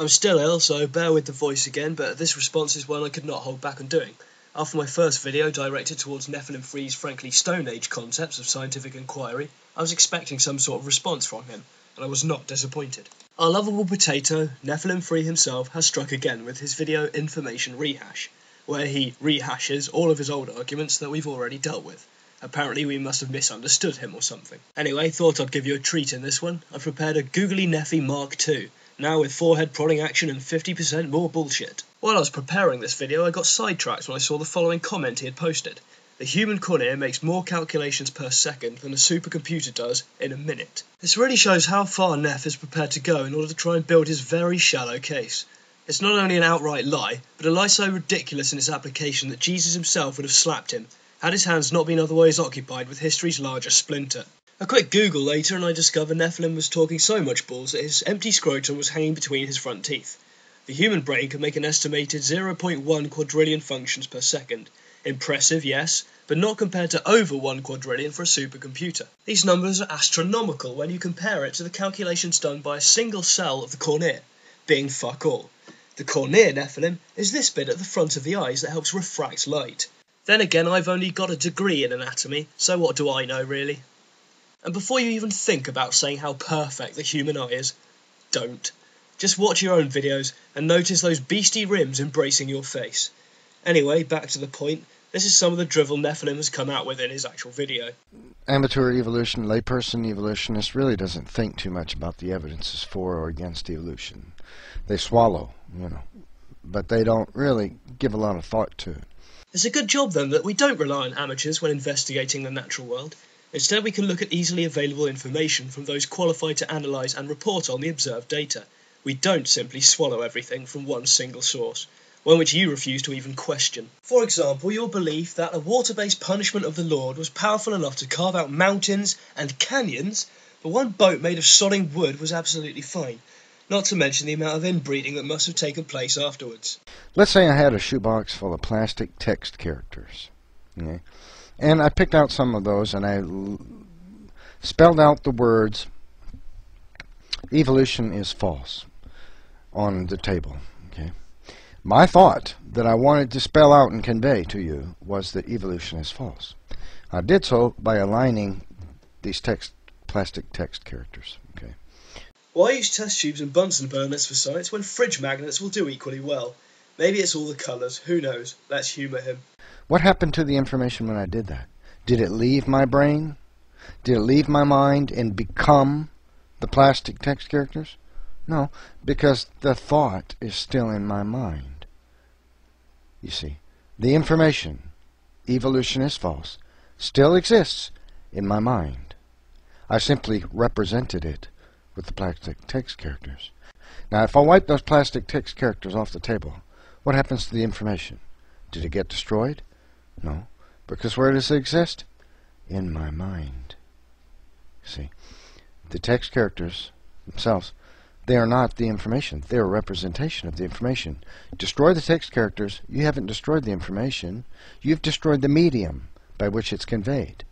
I'm still ill, so bear with the voice again, but this response is one I could not hold back on doing. After my first video directed towards NephilimFree's frankly Stone Age concepts of scientific inquiry, I was expecting some sort of response from him, and I was not disappointed. Our lovable potato, NephilimFree himself, has struck again with his video Information Rehash, where he rehashes all of his old arguments that we've already dealt with. Apparently we must have misunderstood him or something. Anyway, thought I'd give you a treat in this one. I've prepared a googly Nephy Mark II, now with forehead prodding action and 50% more bullshit. While I was preparing this video, I got sidetracked when I saw the following comment he had posted. The human cornea makes more calculations per second than a supercomputer does in a minute. This really shows how far Neph is prepared to go in order to try and build his very shallow case. It's not only an outright lie, but a lie so ridiculous in its application that Jesus himself would have slapped him, had his hands not been otherwise occupied with history's largest splinter. A quick Google later and I discovered Nephilim was talking so much balls that his empty scrotum was hanging between his front teeth. The human brain can make an estimated 0.1 quadrillion functions per second. Impressive, yes, but not compared to over 1 quadrillion for a supercomputer. These numbers are astronomical when you compare it to the calculations done by a single cell of the cornea, being fuck all. The cornea, Nephilim, is this bit at the front of the eyes that helps refract light. Then again, I've only got a degree in anatomy, so what do I know, really? And before you even think about saying how perfect the human eye is, don't. Just watch your own videos and notice those beastie rims embracing your face. Anyway, back to the point, this is some of the drivel Nephilim has come out with in his actual video. Amateur evolution, layperson evolutionist really doesn't think too much about the evidences for or against evolution. They swallow, but they don't really give a lot of thought to it. It's a good job, then, that we don't rely on amateurs when investigating the natural world. Instead, we can look at easily available information from those qualified to analyse and report on the observed data. We don't simply swallow everything from one single source, one which you refuse to even question. For example, your belief that a water-based punishment of the Lord was powerful enough to carve out mountains and canyons, but one boat made of sodding wood was absolutely fine. Not to mention the amount of inbreeding that must have taken place afterwards. Let's say I had a shoebox full of plastic text characters, okay? And I picked out some of those and I spelled out the words evolution is false on the table, okay? My thought that I wanted to spell out and convey to you was that evolution is false. I did so by aligning these plastic text characters, okay? Why use test tubes and Bunsen burners for science when fridge magnets will do equally well? Maybe it's all the colours, who knows? Let's humour him. What happened to the information when I did that? Did it leave my brain? Did it leave my mind and become the plastic text characters? No, because the thought is still in my mind. You see, the information, evolution is false, still exists in my mind. I simply represented it with the plastic text characters. Now, if I wipe those plastic text characters off the table, what happens to the information? Did it get destroyed? No, because where does it exist? In my mind. See, the text characters themselves, they are not the information. They are a representation of the information. Destroy the text characters, you haven't destroyed the information. You've destroyed the medium by which it's conveyed.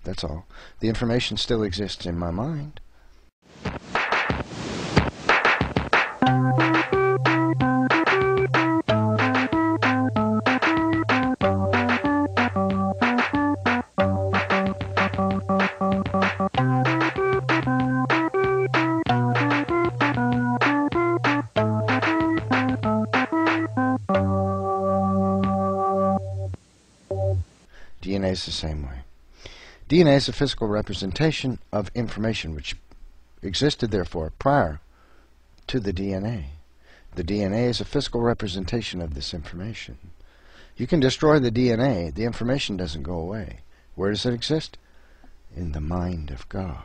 That's all. The information still exists in my mind. DNA is the same way. DNA is a physical representation of information which existed, therefore, prior to the DNA. The DNA is a physical representation of this information. You can destroy the DNA, the information doesn't go away. Where does it exist? In the mind of God.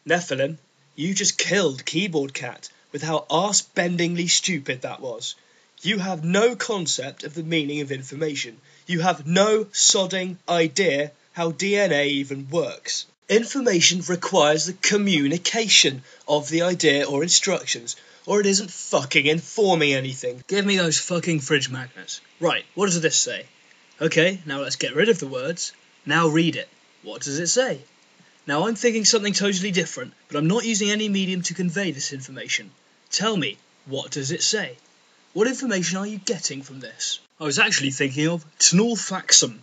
Nephilim, you just killed Keyboard Cat with how arse-bendingly stupid that was. You have no concept of the meaning of information. You have no sodding idea how DNA even works. Information requires the communication of the idea or instructions, or it isn't fucking informing anything. Give me those fucking fridge magnets. Right, what does this say? Okay, now let's get rid of the words. Now read it. What does it say? Now I'm thinking something totally different, but I'm not using any medium to convey this information. Tell me, what does it say? What information are you getting from this? I was actually thinking of tnulfaxum.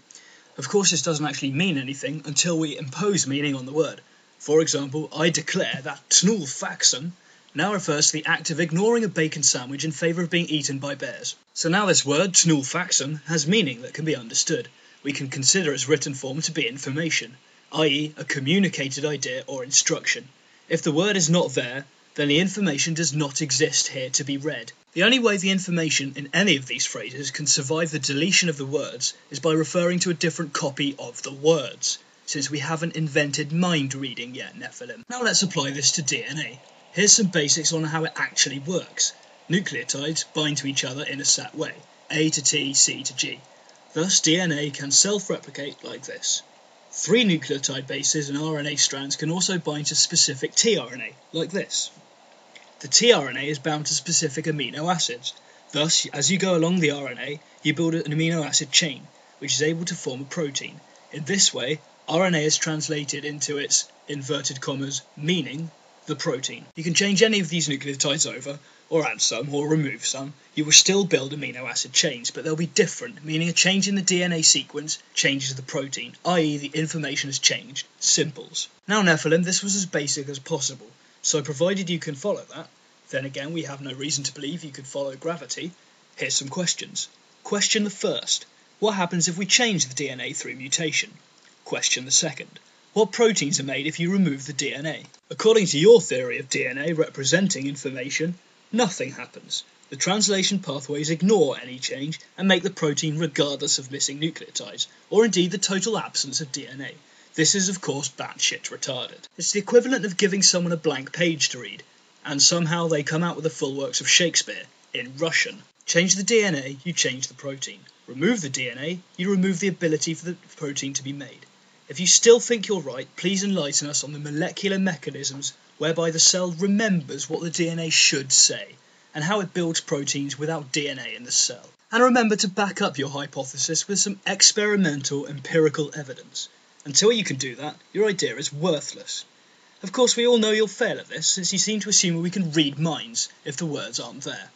Of course this doesn't actually mean anything until we impose meaning on the word. For example, I declare that tnulfaxum now refers to the act of ignoring a bacon sandwich in favour of being eaten by bears. So now this word, tnulfaxum, has meaning that can be understood. We can consider its written form to be information, i.e. a communicated idea or instruction. If the word is not there, then the information does not exist here to be read. The only way the information in any of these phrases can survive the deletion of the words is by referring to a different copy of the words, since we haven't invented mind reading yet, Nephilim. Now let's apply this to DNA. Here's some basics on how it actually works. Nucleotides bind to each other in a set way, A to T, C to G. Thus DNA can self-replicate like this. 3 nucleotide bases and RNA strands can also bind to specific tRNA, like this. The tRNA is bound to specific amino acids. Thus, as you go along the RNA, you build an amino acid chain, which is able to form a protein. In this way, RNA is translated into its, inverted commas, meaning, the protein. You can change any of these nucleotides over, or add some, or remove some. You will still build amino acid chains, but they'll be different, meaning a change in the DNA sequence changes the protein, i.e. the information has changed. Simples. Now Nephilim, this was as basic as possible, so provided you can follow that, then again we have no reason to believe you could follow gravity. Here's some questions. Question the first. What happens if we change the DNA through mutation? Question the second. What proteins are made if you remove the DNA? According to your theory of DNA representing information, nothing happens. The translation pathways ignore any change and make the protein regardless of missing nucleotides, or indeed the total absence of DNA. This is of course batshit retarded. It's the equivalent of giving someone a blank page to read, and somehow they come out with the full works of Shakespeare, in Russian. Change the DNA, you change the protein. Remove the DNA, you remove the ability for the protein to be made. If you still think you're right, please enlighten us on the molecular mechanisms whereby the cell remembers what the DNA should say, and how it builds proteins without DNA in the cell. And remember to back up your hypothesis with some experimental empirical evidence. Until you can do that, your idea is worthless. Of course we all know you'll fail at this, since you seem to assume we can read minds if the words aren't there.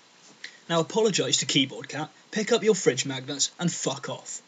Now apologise to Keyboard Cat, pick up your fridge magnets and fuck off.